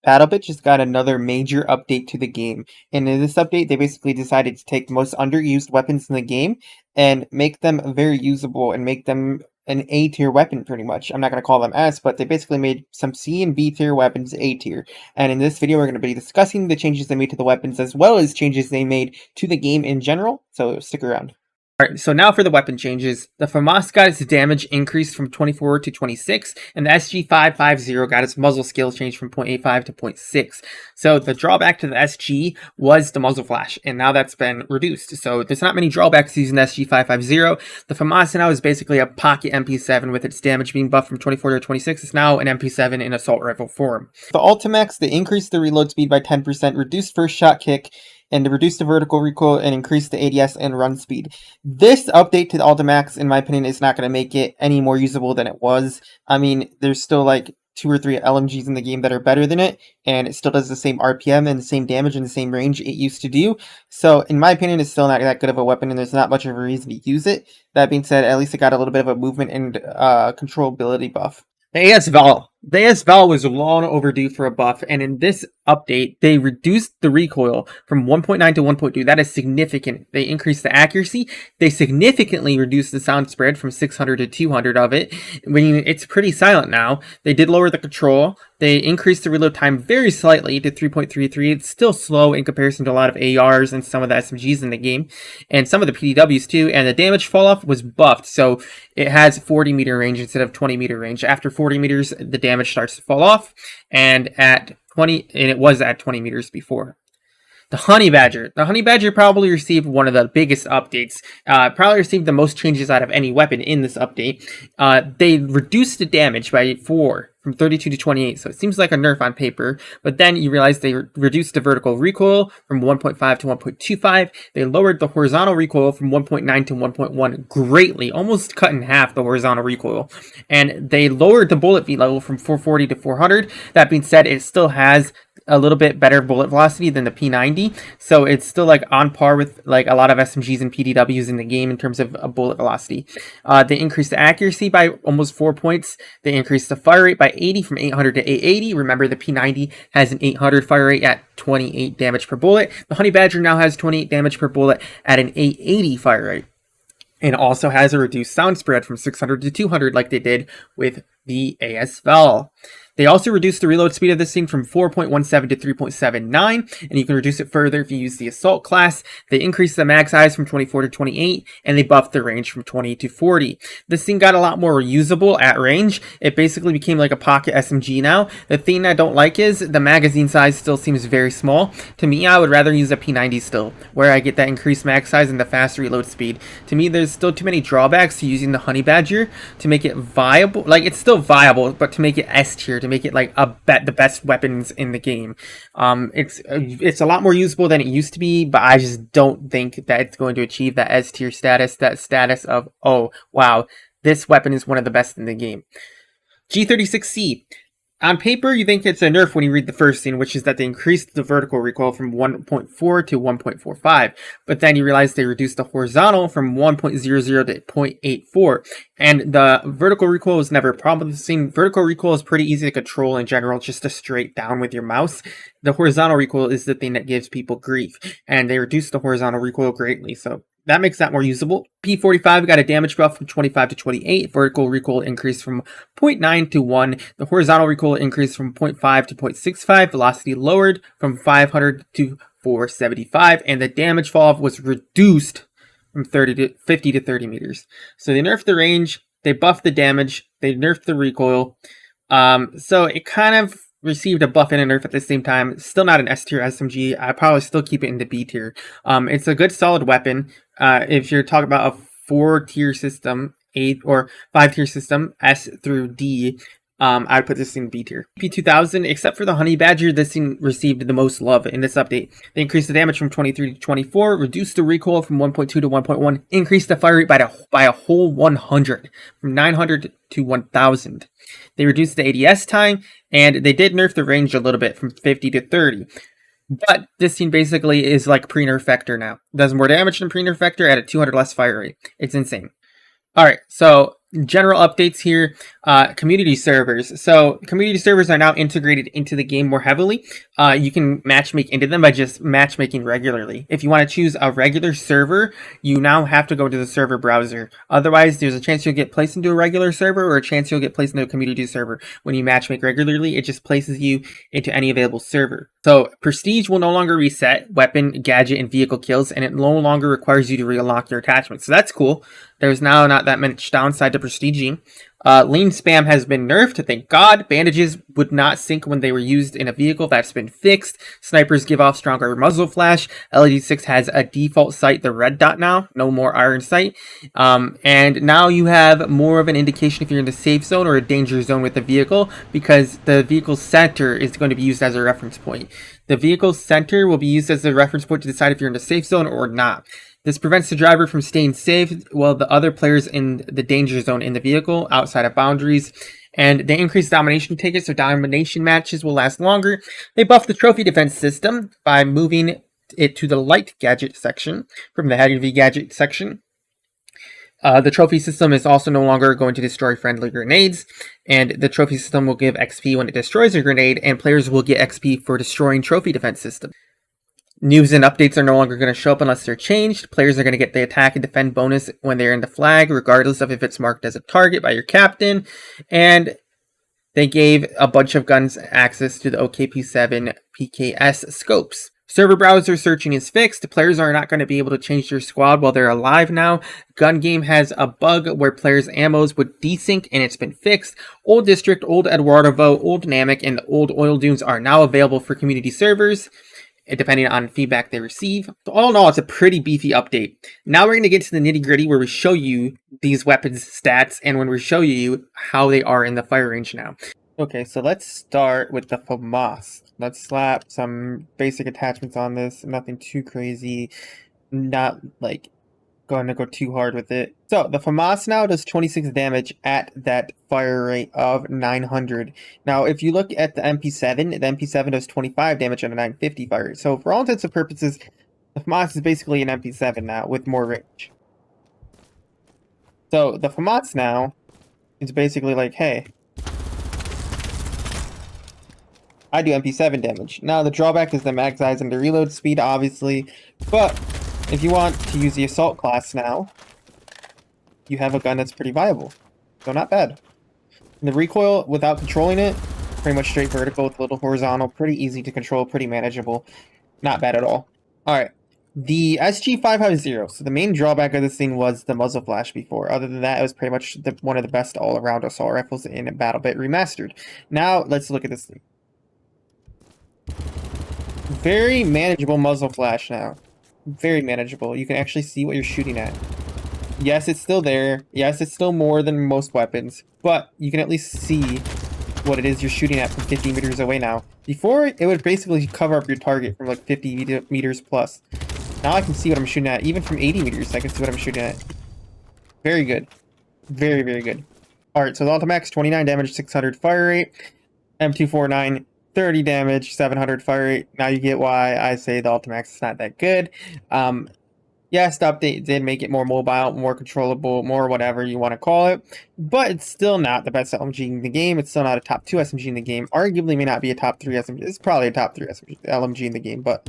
Battlebit just got another major update to the game, and in this update, they basically decided to take the most underused weapons in the game and make them very usable and make them an A tier weapon, pretty much. I'm not going to call them S, but they basically made some C and B tier weapons A tier. And in this video, we're going to be discussing the changes they made to the weapons as well as changes they made to the game in general, so stick around. Alright, so now for the weapon changes. The FAMAS got its damage increased from 24 to 26, and the SG550 got its muzzle skill changed from 0.85 to 0.6. So the drawback to the SG was the muzzle flash, and now that's been reduced. So there's not many drawbacks to using the SG550. The FAMAS now is basically a pocket MP7 with its damage being buffed from 24 to 26. It's now an MP7 in assault rifle form. The Ultimax, they increased the reload speed by 10%, reduced first shot kick, and reduce the vertical recoil and increase the ADS and run speed. This update to the Ultimax, in my opinion, is not going to make it any more usable than it was. I mean, there's still like 2 or 3 LMGs in the game that are better than it, and it still does the same RPM and the same damage and the same range it used to do. So, in my opinion, it's still not that good of a weapon, and there's not much of a reason to use it. That being said, at least it got a little bit of a movement and controllability buff. The AS-Val was long overdue for a buff, and in this update, they reduced the recoil from 1.9 to 1.2. That is significant. They increased the accuracy. They significantly reduced the sound spread from 600 to 200 of it. I mean, it's pretty silent now. They did lower the control. They increased the reload time very slightly to 3.33. It's still slow in comparison to a lot of ARs and some of the SMGs in the game, and some of the PDWs too, and the damage fall-off was buffed, so it has 40 meter range instead of 20 meter range. After 40 meters, the damage starts to fall off, and it was at 20 meters before. The Honey Badger probably received one of the biggest updates. Probably received the most changes out of any weapon in this update. They reduced the damage by 4, from 32 to 28, so it seems like a nerf on paper, but then you realize they reduced the vertical recoil from 1.5 to 1.25. They lowered the horizontal recoil from 1.9 to 1.1 greatly, almost cut in half the horizontal recoil, and they lowered the bullet V level from 440 to 400. That being said, it still has a little bit better bullet velocity than the P90, so it's still like on par with like a lot of SMGs and PDWs in the game in terms of bullet velocity. They increased the accuracy by almost 4 points. They increased the fire rate by 80 from 800 to 880. Remember, the P90 has an 800 fire rate at 28 damage per bullet. The Honey Badger now has 28 damage per bullet at an 880 fire rate, and also has a reduced sound spread from 600 to 200 like they did with the AS-Val. They also reduced the reload speed of this thing from 4.17 to 3.79, and you can reduce it further if you use the Assault class. They increased the mag size from 24 to 28, and they buffed the range from 20 to 40. This thing got a lot more usable at range. It basically became like a pocket SMG now. The thing I don't like is the magazine size still seems very small. To me, I would rather use a P90 still, where I get that increased mag size and the fast reload speed. To me, there's still too many drawbacks to using the Honey Badger to make it viable. Like, it's still viable, but to make it S tier, to make it like the best weapons in the game. It's a lot more usable than it used to be, but I just don't think that it's going to achieve that S tier status, that status of, oh wow, this weapon is one of the best in the game. G36C. On paper, you think it's a nerf when you read the first thing, which is that they increased the vertical recoil from 1.4 to 1.45, but then you realize they reduced the horizontal from 1.00 to 0.84, and the vertical recoil was never a problem with the same. Vertical recoil is pretty easy to control in general, just to straight down with your mouse. The horizontal recoil is the thing that gives people grief, and they reduced the horizontal recoil greatly, so that makes that more usable. P45 got a damage buff from 25 to 28. Vertical recoil increased from 0.9 to 1. The horizontal recoil increased from 0.5 to 0.65. Velocity lowered from 500 to 475. And the damage fall-off was reduced from 50 to 30 meters. So they nerfed the range. They buffed the damage. They nerfed the recoil. So it kind of received a buff and a nerf at the same time. Still not an S tier SMG. I probably still keep it in the B tier. It's a good solid weapon. If you're talking about a 4-tier system, 8 or 5-tier system, S through D, I'd put this in B tier. P2000, except for the Honey Badger, this thing received the most love in this update. They increased the damage from 23 to 24, reduced the recoil from 1.2 to 1.1, increased the fire rate by a whole 100, from 900 to 1000. They reduced the ADS time, and they did nerf the range a little bit from 50 to 30. But this thing basically is like pre-nerf Vector now. It does more damage than pre-nerf Vector at a 200 less fire rate. It's insane. Alright, so general updates here. Community servers. So community servers are now integrated into the game more heavily. You can matchmake into them by just matchmaking regularly. If you want to choose a regular server, you now have to go to the server browser. Otherwise, there's a chance you'll get placed into a regular server or a chance you'll get placed into a community server. When you matchmake regularly, it just places you into any available server. So prestige will no longer reset weapon, gadget, and vehicle kills, and it no longer requires you to re-unlock your attachments. So that's cool. There's now not that much downside to prestiging. Lean spam has been nerfed, thank God. Bandages would not sync when they were used in a vehicle. That's been fixed. Snipers give off stronger muzzle flash. LED6 has a default sight, the red dot now. No more iron sight. And now you have more of an indication if you're in the safe zone or a danger zone with the vehicle, because the vehicle's center is going to be used as a reference point. The vehicle's center will be used as a reference point to decide if you're in the safe zone or not. This prevents the driver from staying safe while the other players in the danger zone in the vehicle outside of boundaries. And they increase domination tickets, so domination matches will last longer. They buff the trophy defense system by moving it to the light gadget section from the heavy gadget section. The trophy system is also no longer going to destroy friendly grenades, and the trophy system will give XP when it destroys a grenade, and players will get XP for destroying trophy defense system. News and updates are no longer going to show up unless they're changed. Players are going to get the attack and defend bonus when they're in the flag, regardless of if it's marked as a target by your captain. And they gave a bunch of guns access to the OKP7 PKS scopes. Server browser searching is fixed. Players are not going to be able to change their squad while they're alive now. Gun game has a bug where players' ammos would desync, and it's been fixed. Old District, Old Eduardovo, Old Namek, and the Old Oil Dunes are now available for community servers, depending on feedback they receive. So all in all, it's a pretty beefy update. Now we're going to get to the nitty gritty where we show you these weapons stats and when we show you how they are in the fire range now. Okay, so let's start with the FAMAS. Let's slap some basic attachments on this. Nothing too crazy. Not like going to go too hard with it. So the FAMAS now does 26 damage at that fire rate of 900. Now, if you look at the MP7, the MP7 does 25 damage at a 950 fire rate. So for all intents and purposes, the FAMAS is basically an MP7 now with more range. So the FAMAS now is basically like, hey, I do MP7 damage. Now the drawback is the mag size and the reload speed, obviously, but if you want to use the assault class now, you have a gun that's pretty viable. So not bad. And the recoil, without controlling it, pretty much straight vertical with a little horizontal, pretty easy to control, pretty manageable. Not bad at all. Alright, the SG-550. So the main drawback of this thing was the muzzle flash before. Other than that, it was pretty much one of the best all-around assault rifles in Battlebit Remastered. Now, let's look at this thing. Very manageable muzzle flash now. Very manageable. You can actually see what you're shooting at. Yes, it's still there. Yes, it's still more than most weapons, but you can at least see what it is you're shooting at from 50 meters away now. Before, it would basically cover up your target from like 50 meters plus. Now I can see what I'm shooting at. Even from 80 meters, I can see what I'm shooting at. Very good. Very, very good. Alright, so the Ultimax, 29 damage, 600 fire rate. M249, 30 damage, 700 fire rate. Now you get why I say the Ultimax is not that good. Yes, the update did make it more mobile, more controllable, more whatever you want to call it. But it's still not the best LMG in the game. It's still not a top 2 SMG in the game. Arguably may not be a top 3 SMG. It's probably a top 3 LMG in the game. But,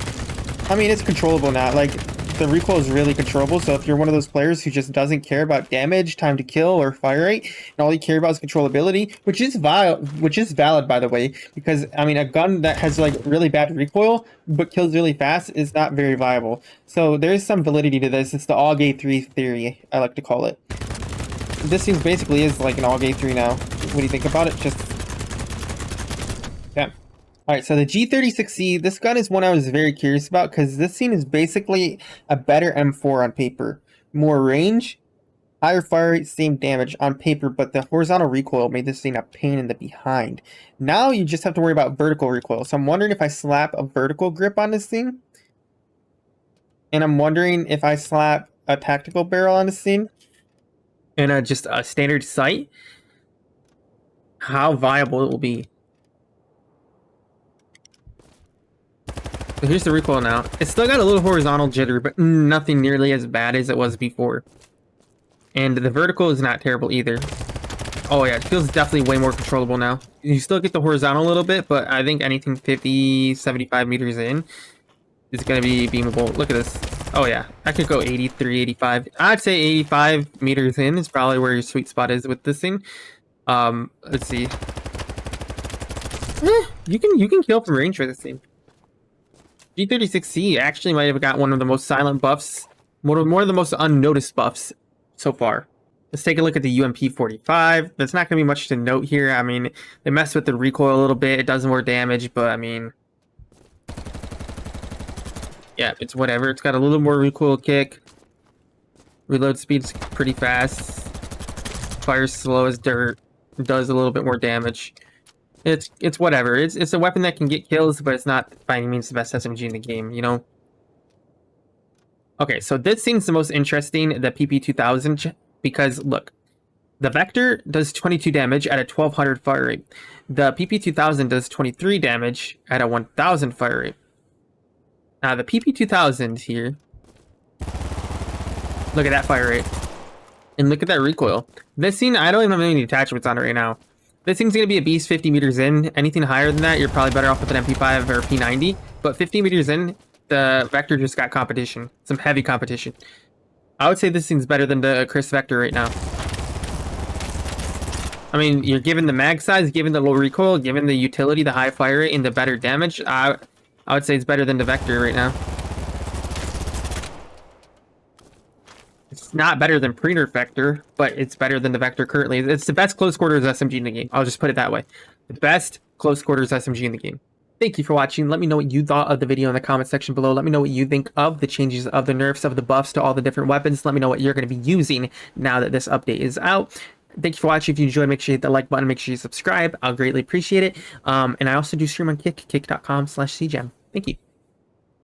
I mean, it's controllable now. Like, the recoil is really controllable, so if you're one of those players who just doesn't care about damage, time to kill, or fire rate, and all you care about is controllability, which is valid, by the way, because, I mean, a gun that has, like, really bad recoil, but kills really fast is not very viable. So there is some validity to this. It's the AUG 3 theory, I like to call it. This thing basically is like an AUG 3 now. What do you think about it? Just... yeah. Alright, so the G36C, this gun is one I was very curious about because this thing is basically a better M4 on paper. More range, higher fire rate, same damage on paper, but the horizontal recoil made this thing a pain in the behind. Now you just have to worry about vertical recoil. So I'm wondering if I slap a vertical grip on this thing. And I'm wondering if I slap a tactical barrel on this thing. And just a standard sight. How viable it will be. So here's the recoil now. It's still got a little horizontal jitter, but nothing nearly as bad as it was before. And the vertical is not terrible either. Oh yeah, it feels definitely way more controllable now. You still get the horizontal a little bit, but I think anything 50, 75 meters in is going to be beamable. Look at this. Oh yeah, I could go 83, 85. I'd say 85 meters in is probably where your sweet spot is with this thing. Let's see. You can kill from range with this thing. G36C actually might have got one of the most silent buffs, more of the most unnoticed buffs so far. Let's take a look at the UMP-45. There's not going to be much to note here. I mean, they mess with the recoil a little bit. It does more damage, but I mean, yeah, it's whatever. It's got a little more recoil kick. Reload speed's pretty fast. Fires slow as dirt. Does a little bit more damage. It's whatever. It's a weapon that can get kills, but it's not by any means the best SMG in the game, you know? Okay, so this thing's the most interesting, the PP2000, because look, the Vector does 22 damage at a 1200 fire rate. The PP2000 does 23 damage at a 1000 fire rate. Now the PP2000 here, look at that fire rate. And look at that recoil. This thing, I don't even have any attachments on it right now. This thing's going to be a beast 50 meters in. Anything higher than that, you're probably better off with an MP5 or P90. But 50 meters in, the Vector just got competition. Some heavy competition. I would say this thing's better than the Chris Vector right now. I mean, you're given the mag size, given the low recoil, given the utility, the high fire rate, and the better damage. I would say it's better than the Vector right now. It's not better than pre-nerf Vector, but it's better than the Vector currently. It's the best close quarters SMG in the game. I'll just put it that way. The best close quarters SMG in the game. Thank you for watching. Let me know what you thought of the video in the comment section below. Let me know what you think of the changes, of the nerfs, of the buffs to all the different weapons. Let me know what you're going to be using now that this update is out. Thank you for watching. If you enjoyed, make sure you hit the like button. Make sure you subscribe. I'll greatly appreciate it. And I also do stream on kick.com/cgem. Thank you.